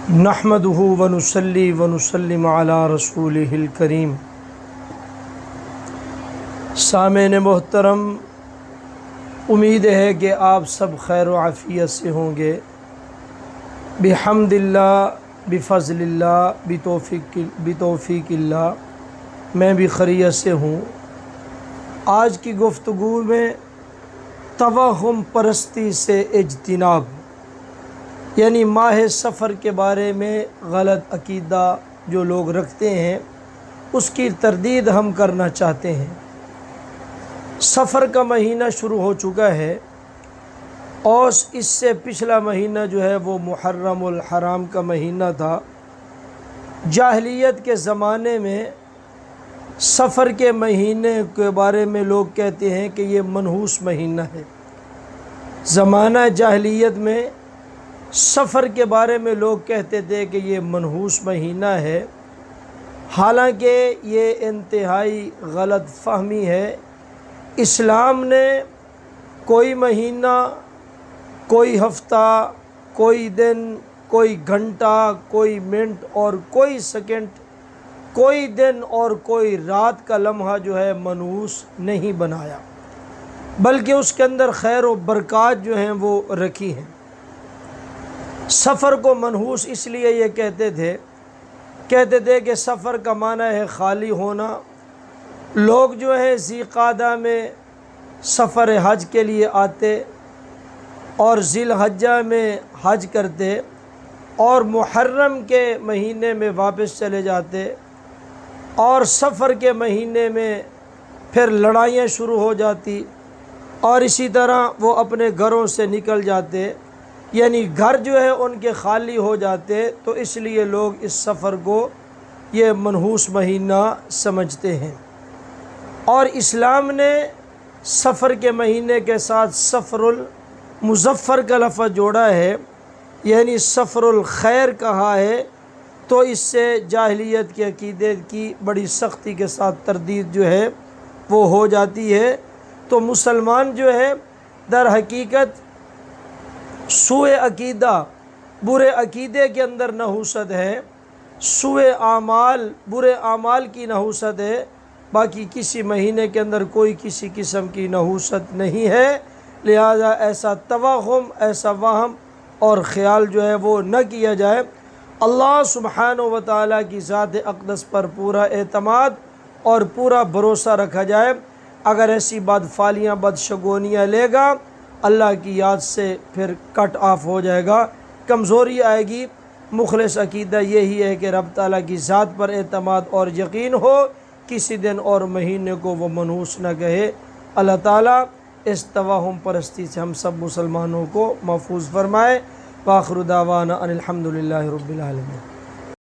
نحمدہ ونصلی ونسلم علی رسولہ الکریم۔ سامعین محترم، امید ہے کہ آپ سب خیر و عافیت سے ہوں گے، بحمد اللہ، بفضل اللہ، بتوفیق اللہ میں بھی خیریت سے ہوں۔ آج کی گفتگو میں توہم پرستی سے اجتناب، یعنی ماہ سفر کے بارے میں غلط عقیدہ جو لوگ رکھتے ہیں اس کی تردید ہم کرنا چاہتے ہیں۔ سفر کا مہینہ شروع ہو چکا ہے اور اس سے پچھلا مہینہ جو ہے وہ محرم الحرام کا مہینہ تھا۔ جاہلیت کے زمانے میں سفر کے مہینے کے بارے میں لوگ کہتے ہیں کہ یہ منحوس مہینہ ہے۔ زمانہ جاہلیت میں سفر کے بارے میں لوگ کہتے تھے کہ یہ منحوس مہینہ ہے، حالانکہ یہ انتہائی غلط فہمی ہے۔ اسلام نے کوئی مہینہ، کوئی ہفتہ، کوئی دن، کوئی گھنٹہ، کوئی منٹ اور کوئی سیکنڈ، کوئی دن اور کوئی رات کا لمحہ جو ہے منحوس نہیں بنایا، بلکہ اس کے اندر خیر و برکات جو ہیں وہ رکھی ہیں۔ سفر کو منحوس اس لیے یہ کہتے تھے کہ سفر کا معنی ہے خالی ہونا۔ لوگ جو ہیں ذی قعدہ میں سفر حج کے لیے آتے اور ذی الحجہ میں حج کرتے اور محرم کے مہینے میں واپس چلے جاتے، اور سفر کے مہینے میں پھر لڑائیاں شروع ہو جاتی اور اسی طرح وہ اپنے گھروں سے نکل جاتے، یعنی گھر جو ہے ان کے خالی ہو جاتے۔ تو اس لیے لوگ اس سفر کو یہ منحوس مہینہ سمجھتے ہیں، اور اسلام نے سفر کے مہینے کے ساتھ سفر المظفر کا لفظ جوڑا ہے، یعنی سفر الخیر کہا ہے۔ تو اس سے جاہلیت کے عقیدے کی بڑی سختی کے ساتھ تردید جو ہے وہ ہو جاتی ہے۔ تو مسلمان جو ہے در حقیقت سوء عقیدہ، برے عقیدے کے اندر نحوست ہے، سوء اعمال، برے اعمال کی نحوست ہے، باقی کسی مہینے کے اندر کوئی کسی قسم کی نحوست نہیں ہے۔ لہذا ایسا توہم، ایسا وہم اور خیال جو ہے وہ نہ کیا جائے۔ اللہ سبحانہ و تعالیٰ کی ذات اقدس پر پورا اعتماد اور پورا بھروسہ رکھا جائے۔ اگر ایسی بدفعلیاں، بدشگونیاں لے گا، اللہ کی یاد سے پھر کٹ آف ہو جائے گا، کمزوری آئے گی۔ مخلص عقیدہ یہی ہے کہ رب تعالیٰ کی ذات پر اعتماد اور یقین ہو، کسی دن اور مہینے کو وہ منحوس نہ کہے۔ اللہ تعالیٰ اس توہم پرستی سے ہم سب مسلمانوں کو محفوظ فرمائے۔ وآخر دعوانا ان الحمد للہ رب العالمین۔